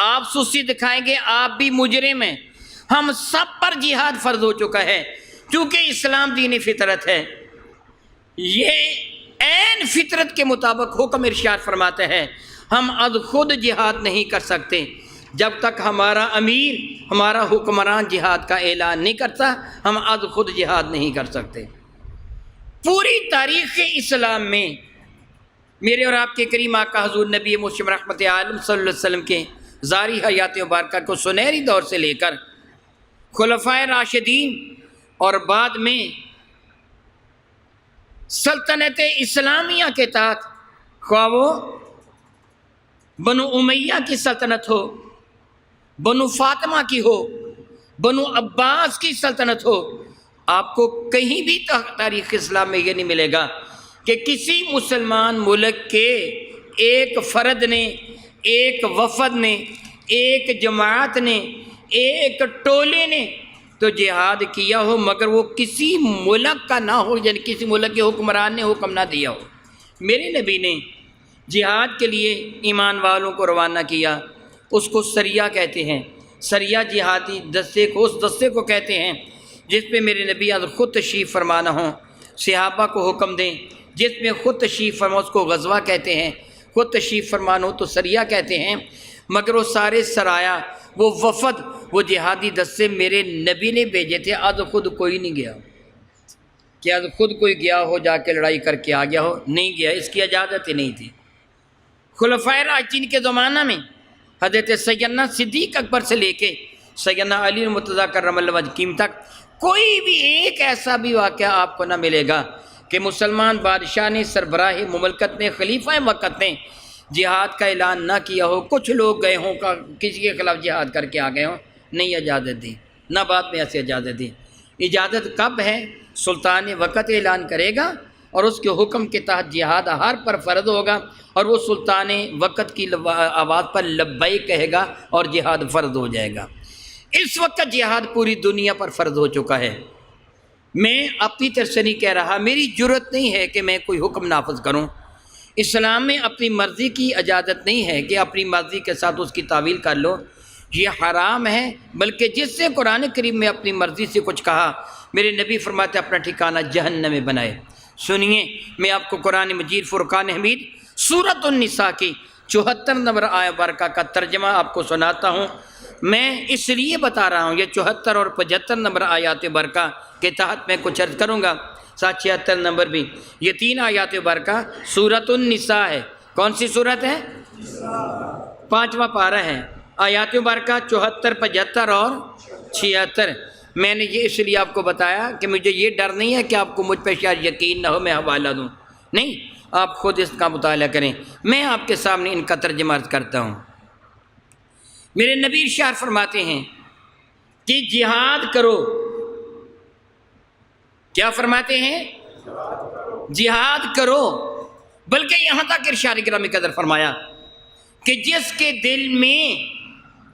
آپ سستی دکھائیں گے، آپ بھی مجرم ہیں۔ ہم سب پر جہاد فرض ہو چکا ہے، کیونکہ اسلام دین فطرت ہے۔ یہ عین فطرت کے مطابق حکم ارشاد فرماتا ہے، ہم از خود جہاد نہیں کر سکتے جب تک ہمارا امیر، ہمارا حکمران جہاد کا اعلان نہیں کرتا، ہم از خود جہاد نہیں کر سکتے۔ پوری تاریخ اسلام میں میرے اور آپ کے کریم آقا حضور نبی مسلم رحمت عالم صلی اللہ علیہ وسلم کے ظاہری حیات مبارکہ کو سنہری دور سے لے کر خلفائے راشدین اور بعد میں سلطنت اسلامیہ کے تحت، خواہ وہ بنو امیہ کی سلطنت ہو، بنو فاطمہ کی ہو، بنو عباس کی سلطنت ہو، آپ کو کہیں بھی تاریخ اسلام میں یہ نہیں ملے گا کہ کسی مسلمان ملک کے ایک فرد نے، ایک وفد نے، ایک جماعت نے، ایک ٹولے نے تو جہاد کیا ہو مگر وہ کسی ملک کا نہ ہو، یعنی کسی ملک کے حکمران نے حکم نہ دیا ہو۔ میرے نبی نے جہاد کے لیے ایمان والوں کو روانہ کیا، اس کو سریہ کہتے ہیں۔ سریہ جہادی دستے کو، اس دستے کو کہتے ہیں جس پہ میرے نبی آج خود تشریف فرمانا ہوں، صحابہ کو حکم دیں، جس میں خود تشریف فرما، اس کو غزوہ کہتے ہیں۔ خود تشریف فرمان ہو تو سریہ کہتے ہیں۔ مگر وہ سارے سرایا، وہ وفد، وہ جہادی دستے میرے نبی نے بھیجے تھے، آج خود کوئی نہیں گیا۔ کہ آج خود کوئی گیا ہو، جا کے لڑائی کر کے آ گیا ہو، نہیں گیا، اس کی اجازت ہی نہیں تھی۔ خلفائے راشدین کے زمانہ میں حضرت سیدنا صدیق اکبر سے لے کے سیدنا علی المرتضیٰ کرم اللہ وجہہ تک کوئی بھی ایک ایسا بھی واقعہ آپ کو نہ ملے گا کہ مسلمان بادشاہ نے، سربراہ مملکت نے، خلیفہ وقت نے جہاد کا اعلان نہ کیا ہو، کچھ لوگ گئے ہوں، کسی کے خلاف جہاد کر کے آ گئے ہوں، نہیں اجازت دی، نہ بعد میں ایسی اجازت دی۔ اجازت کب ہے؟ سلطان وقت اعلان کرے گا اور اس کے حکم کے تحت جہاد ہر پر فرض ہوگا، اور وہ سلطان وقت کی آواز پر لبیک کہے گا اور جہاد فرض ہو جائے گا۔ اس وقت جہاد پوری دنیا پر فرض ہو چکا ہے۔ میں اپنی طرف سے نہیں کہہ رہا، میری جرت نہیں ہے کہ میں کوئی حکم نافذ کروں۔ اسلام میں اپنی مرضی کی اجازت نہیں ہے کہ اپنی مرضی کے ساتھ اس کی تعویل کر لو، یہ حرام ہے۔ بلکہ جس سے قرآن کریم میں اپنی مرضی سے کچھ کہا، میرے نبی فرماتے اپنا ٹھکانہ جہنم میں بنائے۔ سنیے، میں آپ کو قرآن مجید فرقان حمید سورۃ النساء کی 74 نمبر آیت بارکہ کا ترجمہ آپ کو سناتا ہوں۔ میں اس لیے بتا رہا ہوں، یہ 74 اور 75 نمبر آیات بارکہ کے تحت میں کچھ عرض کروں گا، 76 نمبر بھی۔ یہ 3 آیات بارکہ سورۃ النساء ہے۔ کون سی سورت ہے؟ 5واں پارہ ہے۔ آیات بارکہ 74، 75 اور 76۔ میں نے یہ اس لیے آپ کو بتایا کہ مجھے یہ ڈر نہیں ہے کہ آپ کو مجھ پہ شاید یقین نہ ہو، میں حوالہ دوں، نہیں، آپ خود اس کا مطالعہ کریں۔ میں آپ کے سامنے ان کا ترجمہ عرض کرتا ہوں۔ میرے نبی ارشاد فرماتے ہیں کہ جہاد کرو۔ کیا فرماتے ہیں؟ جہاد کرو۔ بلکہ یہاں تک ارشاد گرامی قدر فرمایا کہ جس کے دل میں،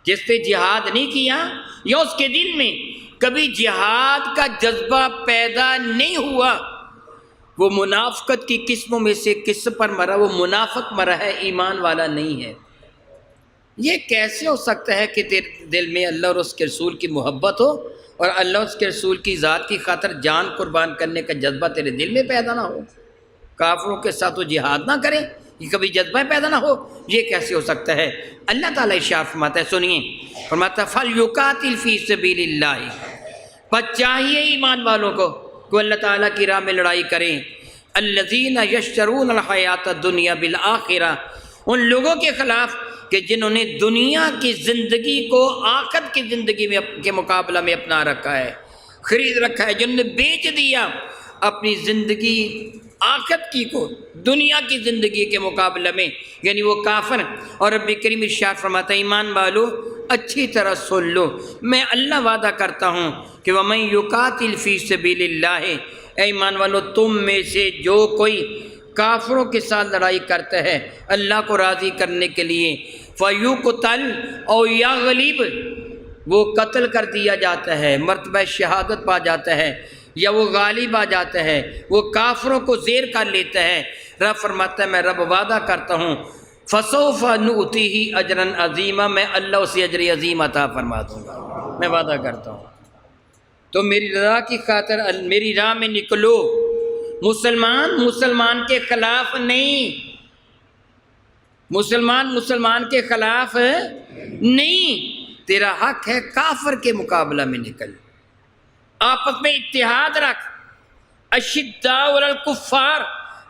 جس نے جہاد نہیں کیا یا اس کے دل میں کبھی جہاد کا جذبہ پیدا نہیں ہوا، وہ منافقت کی قسموں میں سے کس پر مرا؟ وہ منافق مرا ہے، ایمان والا نہیں ہے۔ یہ کیسے ہو سکتا ہے کہ تیرے دل میں اللہ اور اس کے رسول کی محبت ہو اور اللہ اور اس کے رسول کی ذات کی خاطر جان قربان کرنے کا جذبہ تیرے دل میں پیدا نہ ہو؟ کافروں کے ساتھ وہ جہاد نہ کرے، یہ کبھی جذبہ پیدا نہ ہو، یہ کیسے ہو سکتا ہے؟ اللہ تعالیٰ ارشاد فرماتا ہے، سنیے، فرماتا ہے فَلْيُقَاتِلْ فِي سَبِيلِ اللَّهِ، بس چاہیے ایمان والوں کو کہ اللہ تعالیٰ کی راہ میں لڑائی کریں۔ الَّذِينَ يَشْتَرُونَ الْحَيَاةَ الدُّنْيَا بِالْآخِرَةِ، ان لوگوں کے خلاف کہ جنہوں نے دنیا کی زندگی کو آخرت کی زندگی میں کے مقابلہ میں اپنا رکھا ہے، خرید رکھا ہے، جنہوں نے بیچ دیا اپنی زندگی آخرت کی کو دنیا کی زندگی کے مقابلے میں، یعنی وہ کافر۔ اور رب کریم ارشاد فرماتا ہے، ایمان والو اچھی طرح سن لو، میں اللہ وعدہ کرتا ہوں کہ وَمَن يُقَاتِلْ فِي سَبِيلِ اللَّهِ، اے ایمان والو تم میں سے جو کوئی کافروں کے ساتھ لڑائی کرتا ہے اللہ کو راضی کرنے کے لیے، فَيُقْتَلْ أَوْ يَغْلِبْ، وہ قتل کر دیا جاتا ہے، مرتبہ شہادت پا جاتا ہے، یا وہ غالب آ جاتا ہے، وہ کافروں کو زیر کر لیتا ہے، رب فرماتا ہے میں رب وعدہ کرتا ہوں فسوف نؤتیہ اجرا عظیما، میں اللہ اسے اجر عظیم عطا فرما دوں گا، میں وعدہ کرتا ہوں۔ تو میری رضا کی خاطر میری راہ میں نکلو، مسلمان کے خلاف نہیں، مسلمان کے خلاف نہیں، تیرا حق ہے کافر کے مقابلہ میں نکل، آپس میں اتحاد رکھ۔ اشداء علی الکفار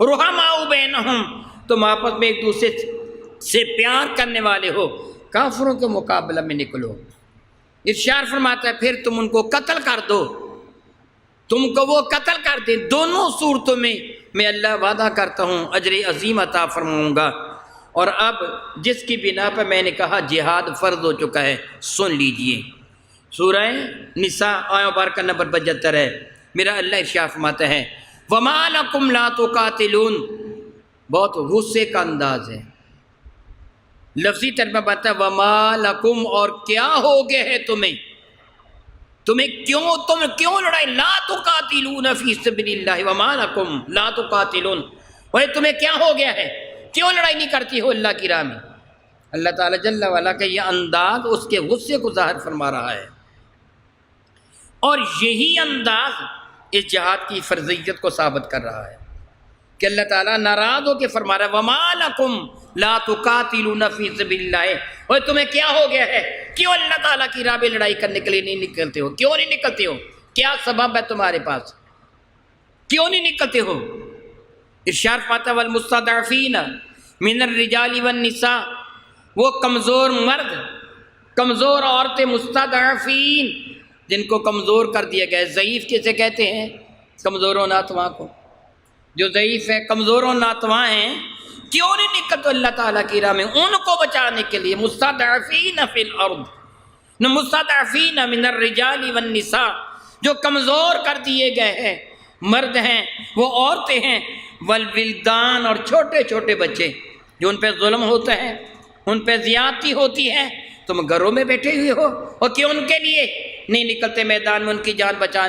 رحماء بینہم، تم آپس میں ایک دوسرے سے پیار کرنے والے ہو، کافروں کے مقابلہ میں نکلو۔ ارشاد فرماتا ہے پھر تم ان کو قتل کر دو، تم کو وہ قتل کر دیں، دونوں صورتوں میں اللہ وعدہ کرتا ہوں اجر عظیم عطا فرماؤں گا۔ اور اب جس کی بنا پر میں نے کہا جہاد فرض ہو چکا ہے، سن لیجئے، سورہ نساء آیہ بارکہ نمبر 75 ہے۔ میرا اللہ ارشاد فرماتا ہے وَمَا لَكُمْ لَا تُقَاتِلُونَ، بہت غصے کا انداز ہے، لفظی ترجمہ بتا ہے وَمَا لَكُمْ، اور کیا ہو گیا ہے تمہیں تم کیوں لڑائی، لا تقاتلون فی سبیل اللہ وما لکم لا تقاتلون، اور تمہیں کیا ہو گیا ہے، کیوں لڑائی نہیں کرتی ہو اللہ کی راہ میں۔ اللہ تعالیٰ جل وعلا کا یہ انداز اس کے غصے کو ظاہر فرما رہا ہے، اور یہی انداز اس جہاد کی فرضیت کو ثابت کر رہا ہے کہ اللہ تعالیٰ ناراض ہو کے فرما رہا ہے وما لکم لا تقاتلون فی سبیل اللہ، اور تمہیں کیا ہو گیا ہے، کیوں اللہ تعالیٰ کی راہ میں لڑائی کرنے کے لیے نہیں نکلتے ہو، کیوں نہیں نکلتے ہو، کیا سبب ہے تمہارے پاس، کیوں نہیں نکلتے ہو۔ ارشاد فرماتا ہے والمستضعفین من الرجال والنساء، وہ کمزور مرد، کمزور عورتیں، مستضعفین جن کو کمزور کر دیا گیا ہے، ضعیف کسے کہتے ہیں، کمزور و ناتواں کو، جو ضعیف ہے کمزور و ناتواں ہیں، کیوں نہیں نکلتے اللہ تعالیٰ کی راہ میں ان کو بچانے کے لیے۔ مستضعفین فی الارض، مستضعفین من الرجال والنساء، جو کمزور کر دیے گئے ہیں، مرد ہیں، وہ عورتیں ہیں، والولدان، اور چھوٹے چھوٹے بچے جو ان پہ ظلم ہوتا ہے، ان پہ زیادتی ہوتی ہے، تم گھروں میں بیٹھے ہوئے ہو، اور کیوں ان کے لیے نہیں نکلتے میدان میں ان کی جان بچانے